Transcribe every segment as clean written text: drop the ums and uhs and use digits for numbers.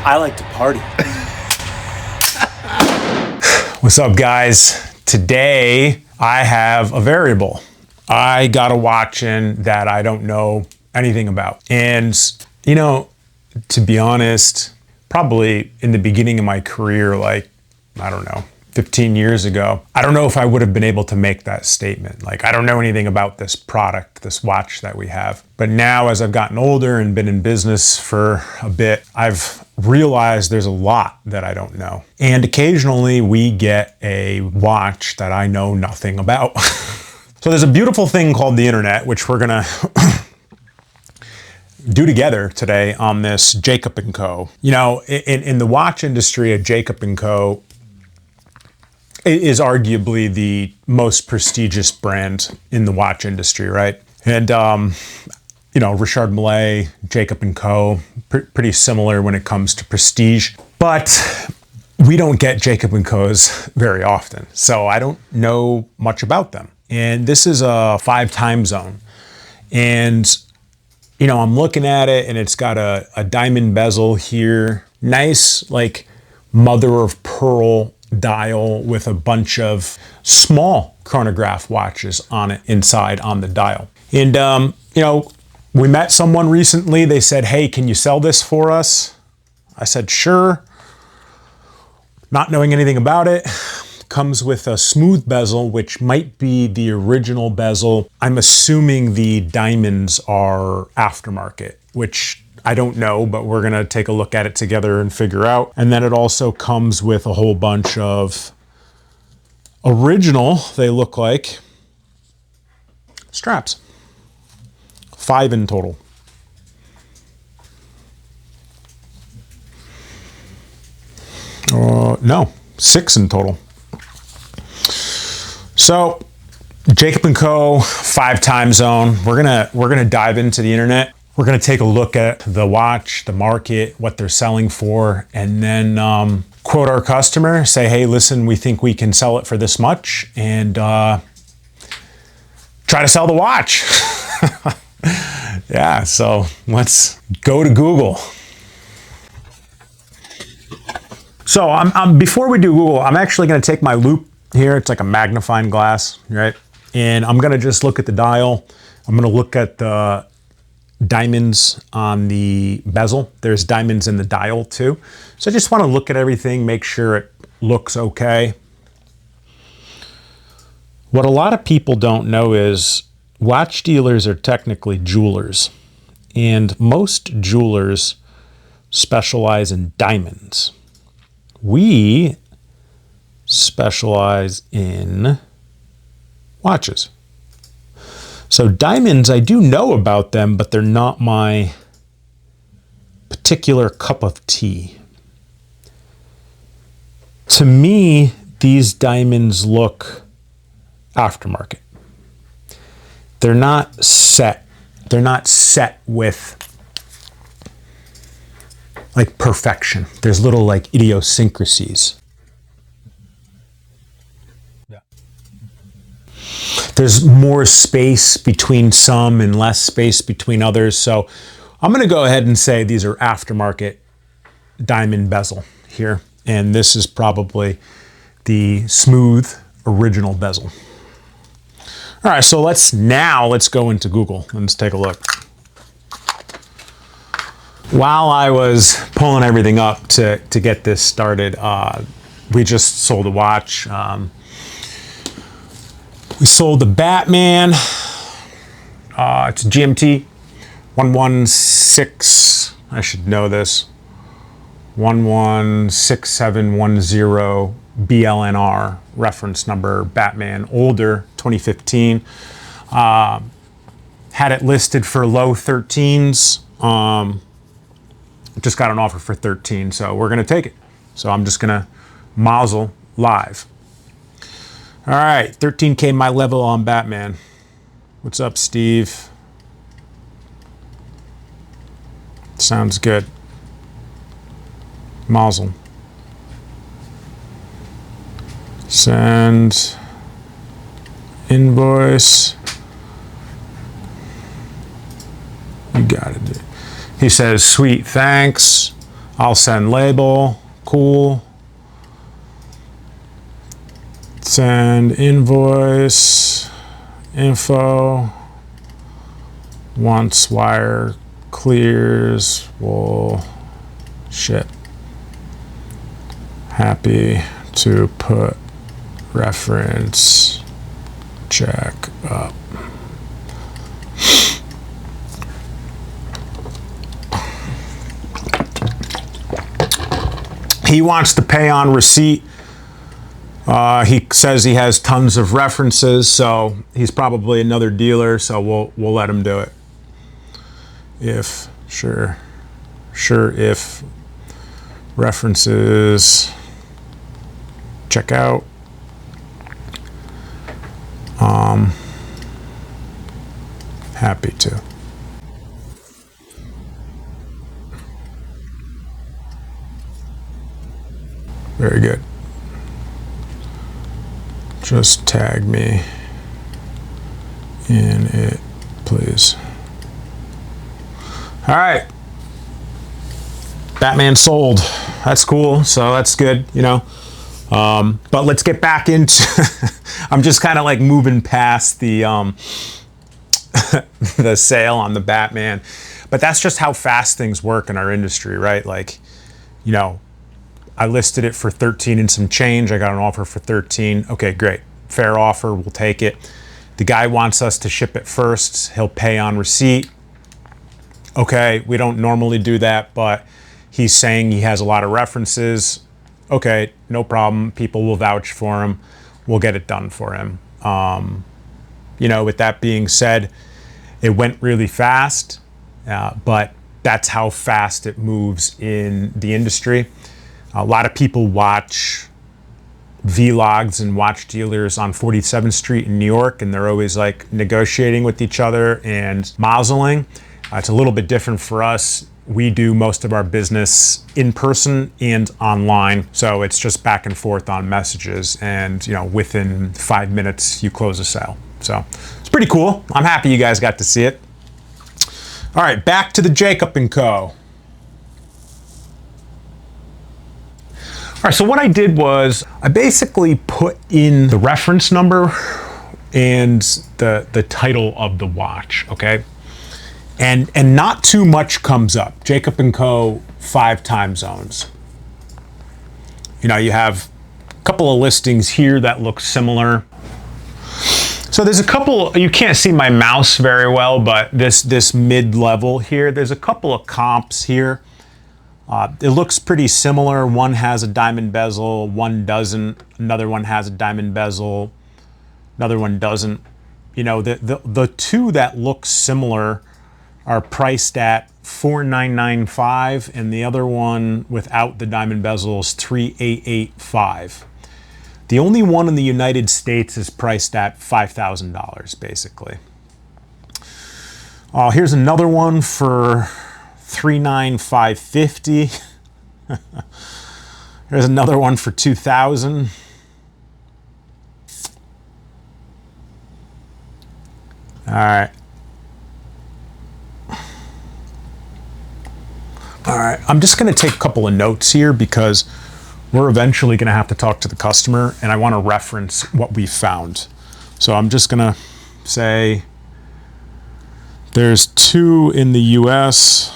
I like to party. What's up, guys? Today I have a variable. I got a watch in that I don't know anything about. And, you know, to be honest, probably in the beginning of my career, like, I don't know, 15 years ago, I don't know if I would have been able to make that statement. Like, I don't know anything about this product, this watch that we have. But now, as I've gotten older and been in business for a bit, I've realized there's a lot that I don't know. And occasionally we get a watch that I know nothing about. So there's a beautiful thing called the internet, which we're gonna do together today on this Jacob & Co. You know, in the watch industry, a Jacob & Co. is arguably the most prestigious brand in the watch industry, right? And, you know, Richard Mille, Jacob & Co., pretty similar when it comes to prestige. But we don't get Jacob & Co.'s very often, so I don't know much about them. And this is a 5 time zone. And, you know, I'm looking at it and it's got a diamond bezel here. Nice, like, mother of pearl dial with a bunch of small chronograph watches on it inside on the dial. And, you know, we met someone recently. They said, hey, can you sell this for us? I said, sure. Not knowing anything about it. Comes with a smooth bezel, which might be the original bezel. I'm assuming the diamonds are aftermarket, which I don't know, but we're gonna take a look at it together and figure out. And then it also comes with a whole bunch of original, they look like, straps. 5 in total. No, 6 in total. So, Jacob & Co., 5 time zone. We're gonna dive into the internet. We're gonna take a look at the watch, the market, what they're selling for, and then quote our customer, say, hey, listen, we think we can sell it for this much, and try to sell the watch. Yeah, so let's go to Google. So before we do Google, I'm actually gonna take my loupe here. It's like a magnifying glass, right? And I'm gonna just look at the dial. I'm gonna look at the diamonds on the bezel. There's diamonds in the dial too. So I just wanna look at everything, make sure it looks okay. What a lot of people don't know is watch dealers are technically jewelers. And most jewelers specialize in diamonds. We specialize in watches. So diamonds, I do know about them, but they're not my particular cup of tea. To me, these diamonds look aftermarket. They're not set. They're not set with like perfection. There's little like idiosyncrasies. There's more space between some and less space between others. So I'm gonna go ahead and say these are aftermarket diamond bezel here. And this is probably the smooth original bezel. All right, so let's go into Google and let's take a look. While I was pulling everything up to get this started, we just sold a watch. We sold the Batman. It's a GMT 116. I should know this. 116710 BLNR reference number. Batman, older, 2015. Had it listed for low 13s. Just got an offer for 13, so we're gonna take it. So I'm just gonna Mazal live. All right, 13K my level on Batman. What's up, Steve? Sounds good. Mazal. Send invoice. You got it, dude. He says, sweet, thanks. I'll send label, cool. Send invoice, info. Once wire clears, we'll ship. Happy to put reference check up. He wants to pay on receipt. He says he has tons of references, so he's probably another dealer, so we'll let him do it. If if references check out. Happy to. Very good. Just tag me in it, please. All right. Batman sold. That's cool. So that's good, you know. But let's get back into I'm just kind of like moving past the the sale on the Batman. But that's just how fast things work in our industry, right? Like, you know, I listed it for 13 and some change. I got an offer for 13. Okay, great. Fair offer, we'll take it. The guy wants us to ship it first. He'll pay on receipt. Okay, we don't normally do that, but he's saying he has a lot of references. Okay, no problem. People will vouch for him. We'll get it done for him. You know, with that being said, it went really fast, but that's how fast it moves in the industry. A lot of people watch vlogs and watch dealers on 47th Street in New York, and they're always like negotiating with each other and mazeling. It's a little bit different for us. We do most of our business in person and online, so it's just back and forth on messages, and you know, within 5 minutes you close a sale. So it's pretty cool. I'm happy you guys got to see it. All right, back to the Jacob & Co. All right, so what I did was I basically put in the reference number and the title of the watch, okay? And not too much comes up. Jacob & Co. 5 time zones. You know, you have a couple of listings here that look similar. So there's a couple, you can't see my mouse very well, but this mid-level here, there's a couple of comps here. It looks pretty similar. One has a diamond bezel, one doesn't. Another one has a diamond bezel, another one doesn't. You know, the two that look similar are priced at $4,995, and the other one without the diamond bezel is $3,885. The only one in the United States is priced at $5,000, basically. Here's another one for $3,950. There's another one for $2,000. All right. All right, I'm just going to take a couple of notes here because we're eventually going to have to talk to the customer, and I want to reference what we found. So I'm just going to say there's 2 in the US,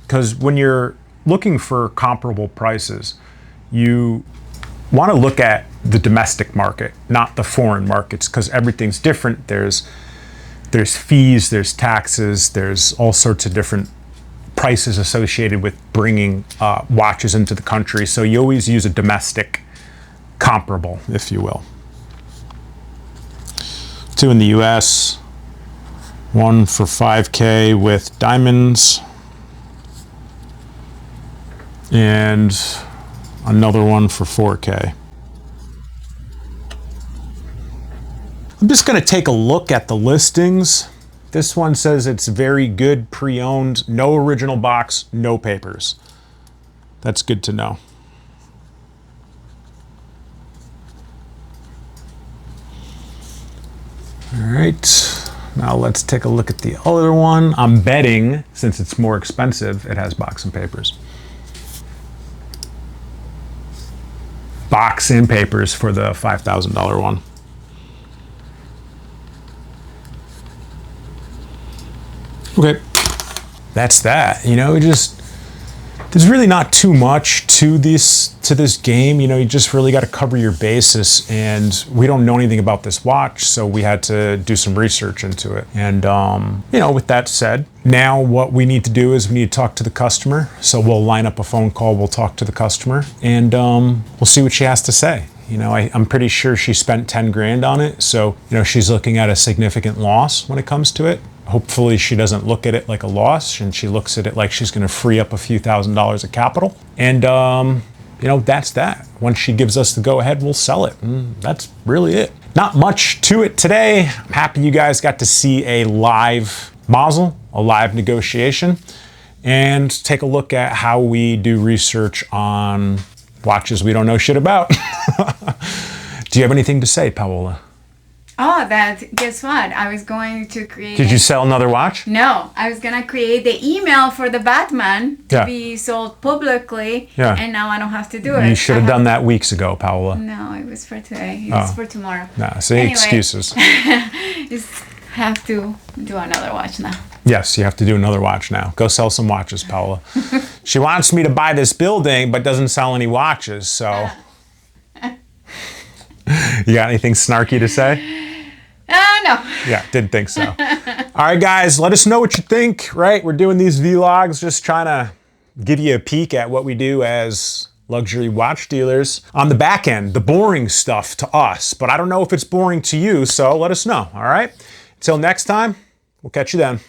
because when you're looking for comparable prices, you want to look at the domestic market, not the foreign markets, because everything's different. There's fees, there's taxes, there's all sorts of different prices associated with bringing watches into the country. So you always use a domestic comparable, if you will. 2 in the US, one for $5K with diamonds, and another one for $4K. I'm just going to take a look at the listings. This one says it's very good, pre-owned, no original box, no papers. That's good to know. All right, now let's take a look at the other one. I'm betting, since it's more expensive, it has box and papers. box and papers for the $5,000 one. Okay, that's that. You know, there's really not too much to this game. You know, you just really got to cover your bases, and we don't know anything about this watch, so we had to do some research into it. And you know, with that said, now what we need to do is we need to talk to the customer. So we'll line up a phone call, we'll talk to the customer, and we'll see what she has to say. You know, I'm pretty sure she spent 10 grand on it, so you know, she's looking at a significant loss when it comes to it. Hopefully she doesn't look at it like a loss, and she looks at it like she's going to free up a few $1,000s of capital. And you know, that's that. Once she gives us the go ahead, we'll sell it. And that's really it. Not much to it today. I'm happy you guys got to see a live Mazel, a live negotiation, and take a look at how we do research on watches we don't know shit about. Do you have anything to say, Paola? Oh, guess what? I was going to create... Did you sell another watch? No, I was going to create the email for the Batman to be sold publicly, and now I don't have to do it. You should have done that weeks ago, Paola. No, it was for today. It's for tomorrow. Nah, see, anyway, excuses. Just have to do another watch now. Yes, you have to do another watch now. Go sell some watches, Paola. She wants me to buy this building, but doesn't sell any watches, so... You got anything snarky to say? No. Yeah, didn't think so. All right, guys, let us know what you think, right? We're doing these vlogs, just trying to give you a peek at what we do as luxury watch dealers. On the back end, the boring stuff to us, but I don't know if it's boring to you, so let us know, all right? Until next time, we'll catch you then.